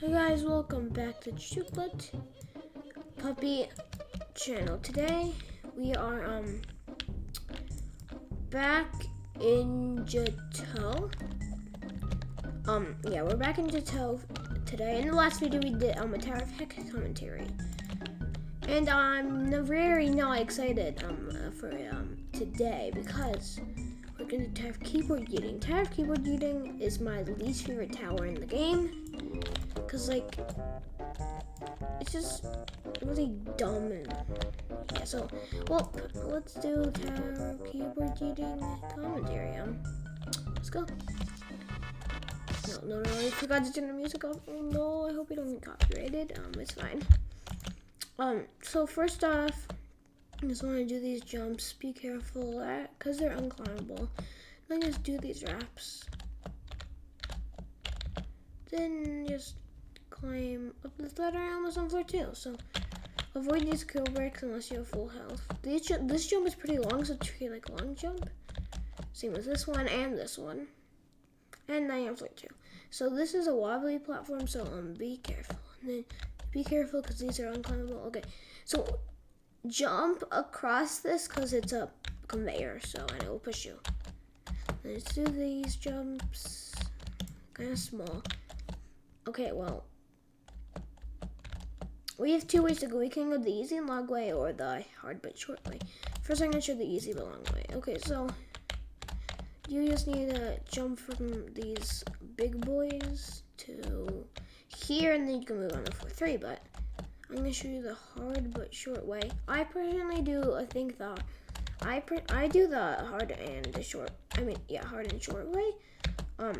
Hey guys, welcome back to Chocolate Puppy channel. Today we are back in JTOH. Yeah, we're back in JTOH today. In the last video we did a Tower of Heck commentary. And I'm very not excited for today because we're gonna do Tower of Keyboard Yeeting. Tower of Keyboard Yeeting is my least favorite tower in the game. Cause like, it's just really dumb and yeah. So, well, let's do Tower of Keyboard Yeeting commentary. Let's go. No, I forgot to turn the music off. Oh no, I hope you don't get copyrighted. It's fine. So first off, I just want to do these jumps. Be careful, cause they're unclimbable. Then just do these wraps. Then just climb up this ladder. I almost on floor 2. So avoid these kill breaks unless you have full health. This jump is pretty long, so treat it like a long jump. Same with this one and this one. And now you're on floor 2. So this is a wobbly platform, so be careful. And then be careful because these are unclimbable. Okay, so jump across this because it's a conveyor, so and it will push you. Let's do these jumps. Kind of small. Okay, well, we have 2 ways to go. We can go the easy and long way or the hard but short way. First, I'm going to show the easy but long way. Okay, so you just need to jump from these big boys to here, and then you can move on to floor 3. But I'm going to show you the hard but short way. I personally do, I think I do the hard and the short. Hard and short way.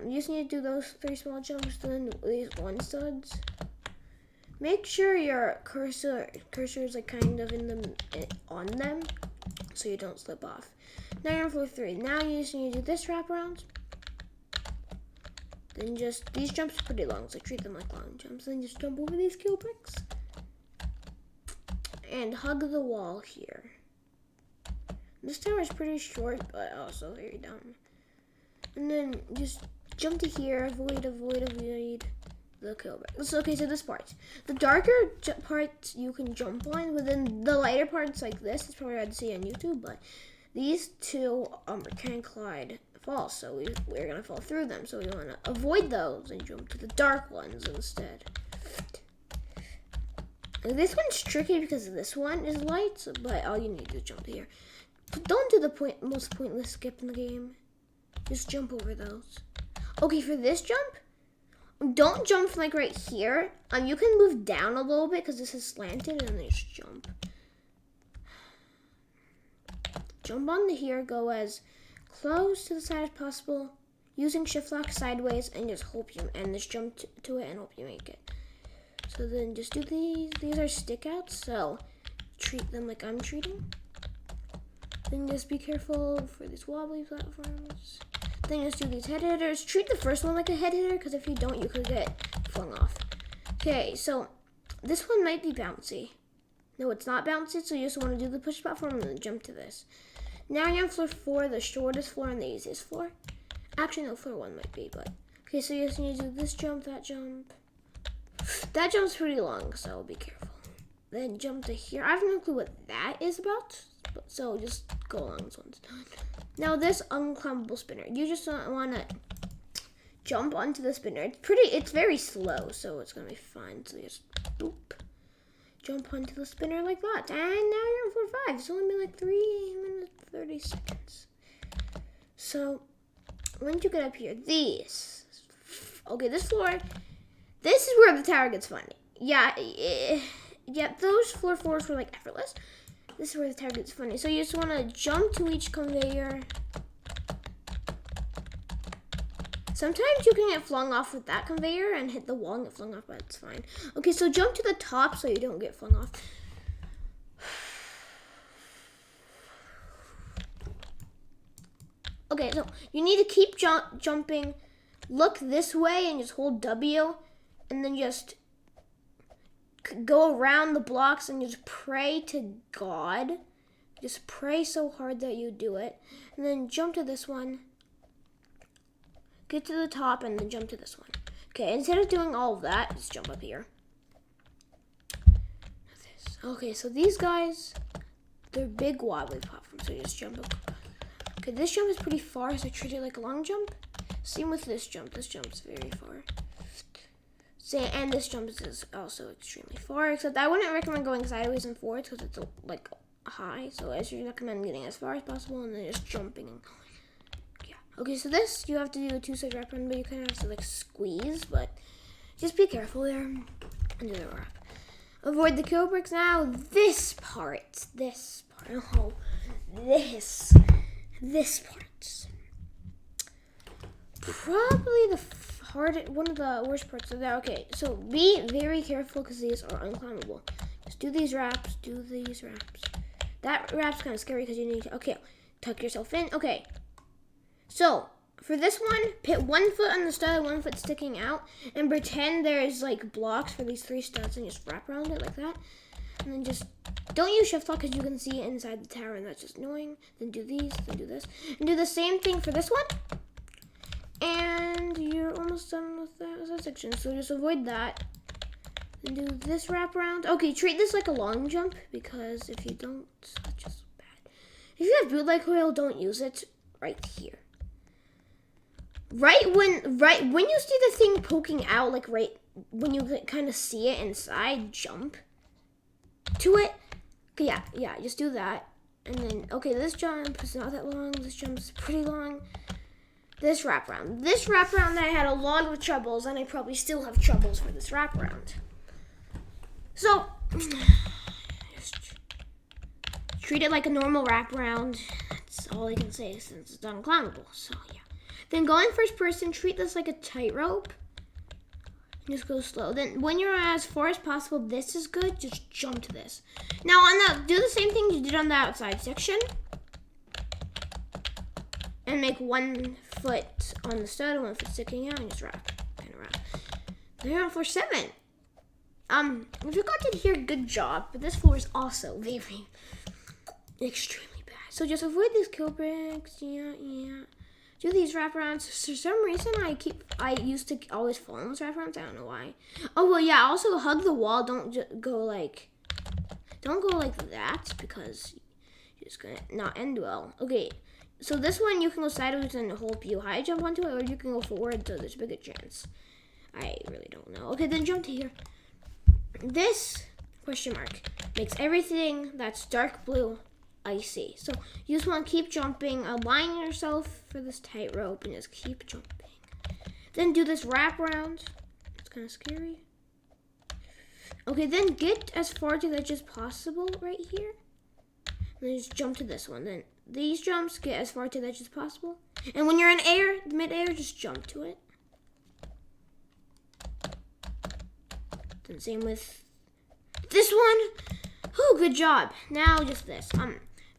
You just need to do those 3 small jumps, then these 1 studs. Make sure your cursor is like kind of on them, so you don't slip off. Now you're on floor 3. Now you just need to do this wraparound. Then just these jumps are pretty long, so treat them like long jumps. Then just jump over these kill bricks and hug the wall here. This tower is pretty short, but also very dumb. And then just jump to here, avoid the kill break. So, okay, so this part. The darker parts you can jump on, but then the lighter parts like this, it's probably hard to see on YouTube, but these 2 can glide fall, so we're going to fall through them. So we want to avoid those and jump to the dark ones instead. And this one's tricky because this one is light, but all you need is jump here. But don't do the most pointless skip in the game. Just jump over those. Okay, for this jump, don't jump from like right here. You can move down a little bit because this is slanted, and then just jump. Jump onto here, go as close to the side as possible, using shift lock sideways, and just jump to it and hope you make it. So then just do these. These are stick outs, so treat them like I'm treating. Then just be careful for these wobbly platforms. Then just do these head hitters. Treat the first one like a head hitter, because if you don't, you could get flung off. Okay, so this one might be bouncy. No, it's not bouncy, so you just want to do the push platform and then jump to this. Now you're on floor 4, the shortest floor and the easiest floor. Actually, no, floor 1 might be, but okay, so you just need to do this jump, that jump. That jump's pretty long, so be careful. Then jump to here. I have no clue what that is about, so just go along this one's done. Now this unclimbable spinner, you just want to jump onto the spinner. It's very slow, so it's gonna be fine. So just boop, jump onto the spinner like that, and now you're on floor 5. It's only been like 3 minutes 30 seconds. So once you get up here, this floor, this is where the tower gets funny. Yeah, those floor 4s were like effortless. This is where the tower gets funny. So you just want to jump to each conveyor. Sometimes you can get flung off with that conveyor and hit the wall and get flung off, but it's fine. Okay, so jump to the top so you don't get flung off. Okay, so you need to keep jumping. Look this way and just hold W, and then just go around the blocks and just pray to God. Just pray so hard that you do it. And then jump to this one. Get to the top and then jump to this one. Okay, instead of doing all of that, just jump up here. Okay, so these guys, they're big wobbly platforms, so you just jump up. Okay, this jump is pretty far, so treat it like a long jump. Same with this jump. This jump is very far. And this jump is also extremely far, except I wouldn't recommend going sideways and forwards because it's like high. So I should recommend getting as far as possible and then just jumping and going. Yeah. Okay, so this you have to do a 2-side wrap around, but you kind of have to like squeeze, but just be careful there and do the wrap. Avoid the kill bricks now. This part. Oh, this part. Probably one of the worst parts of that. Okay, so be very careful because these are unclimbable. Just do these wraps. That wrap's kind of scary because you need to, okay, tuck yourself in. Okay, so for this one, put 1 foot on the stud, 1 foot sticking out, and pretend there's like blocks for these 3 studs and just wrap around it like that. And then just don't use shift lock because you can see it inside the tower and that's just annoying. Then do these, then do this. And do the same thing for this one. And you're almost done with that section. So just avoid that. Then do this wrap around. Okay, treat this like a long jump because if you don't, that's just bad. If you have bootleg coil, don't use it right here. Right when you see the thing poking out, like right when you kind of see it inside, jump to it. Okay, yeah, just do that. And then, okay, this jump is not that long. This jump is pretty long. This wraparound I had a lot of troubles, and I probably still have troubles for this wraparound. So, just treat it like a normal wraparound. That's all I can say since it's unclimbable. So, yeah. Then go in first person, treat this like a tightrope. Just go slow. Then when you're as far as possible, this is good. Just jump to this. Now do the same thing you did on the outside section. And make 1 foot on the stud, 1 foot sticking out, and just wrap. Kind of wrap. They're on floor 7. If you got to here, good job. But this floor is also very, extremely bad. So just avoid these kill bricks. Yeah. Do these wraparounds. For some reason, I used to always fall on those wraparounds. I don't know why. Oh, well, yeah, also hug the wall. Don't go like that because you're just going to not end well. Okay, so this one you can go sideways and hope you high jump onto it, or you can go forward, so there's a bigger chance. I really don't know. Okay, then jump to here. This question mark makes everything that's dark blue icy. So you just want to keep jumping, align yourself for this tightrope, and just keep jumping. Then do this wrap around. It's kind of scary. Okay, then get as far to the edge as possible right here. And then just jump to this one. Then these jumps, get as far to the edge as possible. And when you're in mid-air, just jump to it. Then same with this one. Oh, good job. Now just this.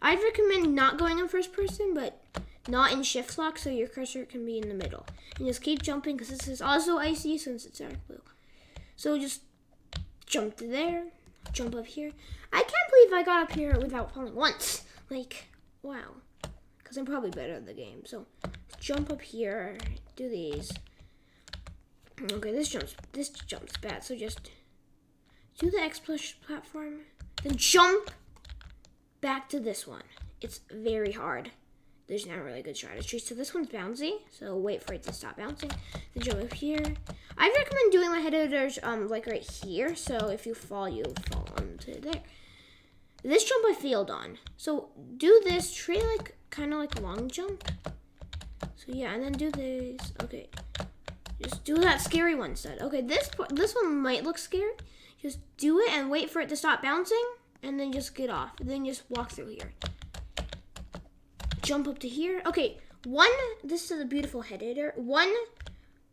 I'd recommend not going in first person, but not in shift lock, so your cursor can be in the middle. And just keep jumping, because this is also icy since it's dark blue. So just jump to there, jump up here. I can't believe I got up here without falling once. Like, wow. Because I'm probably better at the game. So jump up here, do these. Okay, this jump's bad, so just do the X platform, then jump back to this one. It's very hard. There's not a really good strategy. So this one's bouncy, so wait for it to stop bouncing. Then jump up here. I recommend doing my head editors like right here, so if you fall, you fall onto there. This jump I failed on. So do this, treat it like kind of like a long jump. So yeah, and then do this. Okay. Just do that scary one instead. Okay, this one might look scary. Just do it and wait for it to stop bouncing, and then just get off. And then just walk through here. Jump up to here. Okay, this is a beautiful head editor. 1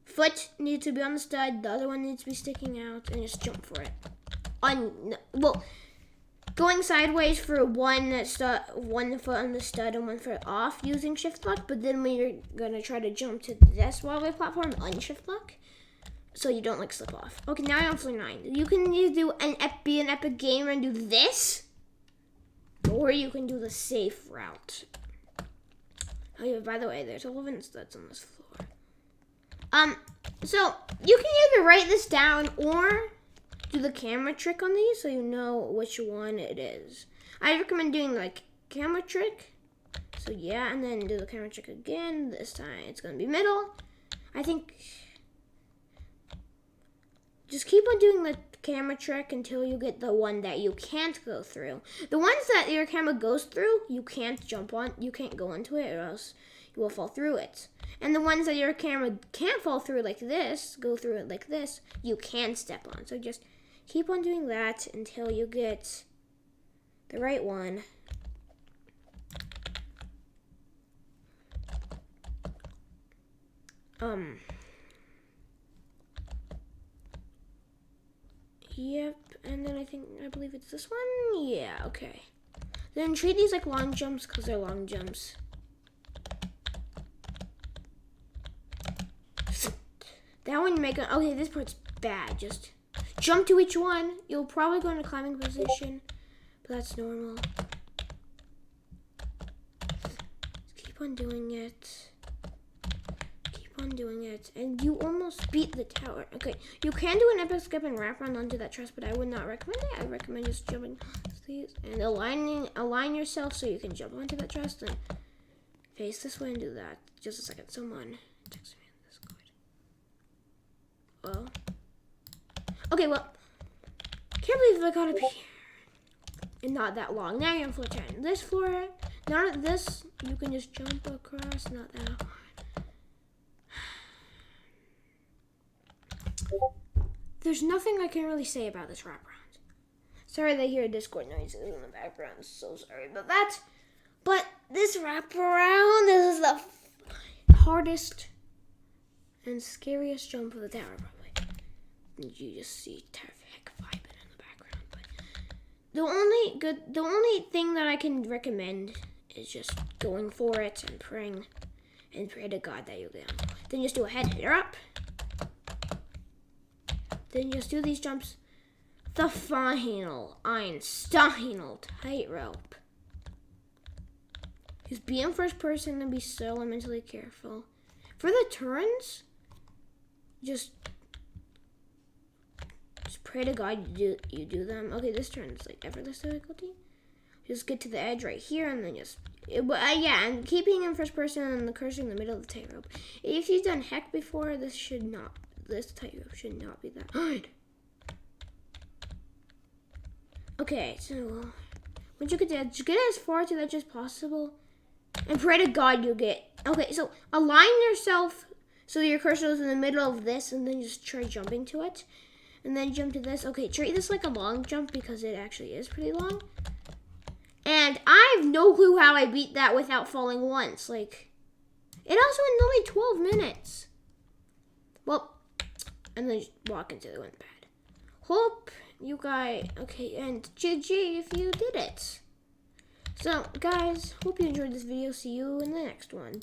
foot needs to be on the stud, the other one needs to be sticking out, and just jump for it. Going sideways for 1 foot on the stud and 1 foot off using shift lock, but then when you're gonna try to jump to this wallway platform, unshift lock, so you don't like slip off. Okay, now I'm on floor 9. You can either be an epic gamer and do this, or you can do the safe route. Oh yeah, by the way, there's 11 studs on this floor. So you can either write this down or do the camera trick on these so you know which one it is. I recommend doing like camera trick. So yeah, and then do the camera trick again. This time it's gonna be middle. I think just keep on doing the camera trick until you get the one that you can't go through. The ones that your camera goes through, you can't jump on, you can't go into it or else you will fall through it. And the ones that your camera can't fall through like this, go through it like this, you can step on. So just keep on doing that until you get the right one. Yep, and then I believe it's this one. Yeah, okay. Then treat these like long jumps because they're long jumps. That one you make a, okay, this part's bad. Just jump to each one. You'll probably go into climbing position, but that's normal. Just keep on doing it. Keep on doing it. And you almost beat the tower. Okay, you can do an epic skip and wrap around onto that truss, but I would not recommend it. I recommend just jumping these and align yourself so you can jump onto that truss and face this way and do that. Just a second. Someone text me on Discord. Well, okay, well, can't believe I got up here and not that long. Now you're on floor 10. This floor, not this, you can just jump across, not that hard. There's nothing I can really say about this wraparound. Sorry they hear Discord noises in the background. So sorry about that. But this wraparound, this is the hardest and scariest jump of the tower, probably. And you just see terrific vibing in the background. But the only thing that I can recommend is just going for it and praying and pray to God that you'll get on. Then just do a head hitter up. Then just do these jumps. The final Einstein tightrope. Just be in first person and be so mentally careful. For the turns, just pray to God you do them. Okay, this turn is like effortless difficulty. Just get to the edge right here and then just yeah, and keeping in first person and the cursor in the middle of the tightrope. If you've done heck before, this tightrope should not be that hard. Okay, so once you get to the edge, get as far to the edge as possible and pray to God you get. Okay, so align yourself so your cursor is in the middle of this and then just try jumping to it. And then jump to this. Okay, treat this like a long jump because it actually is pretty long. And I have no clue how I beat that without falling once. Like, it also in only 12 minutes. Well, and then just walk into the wind pad. Hope you guys, okay, and GG if you did it. So, guys, hope you enjoyed this video. See you in the next one.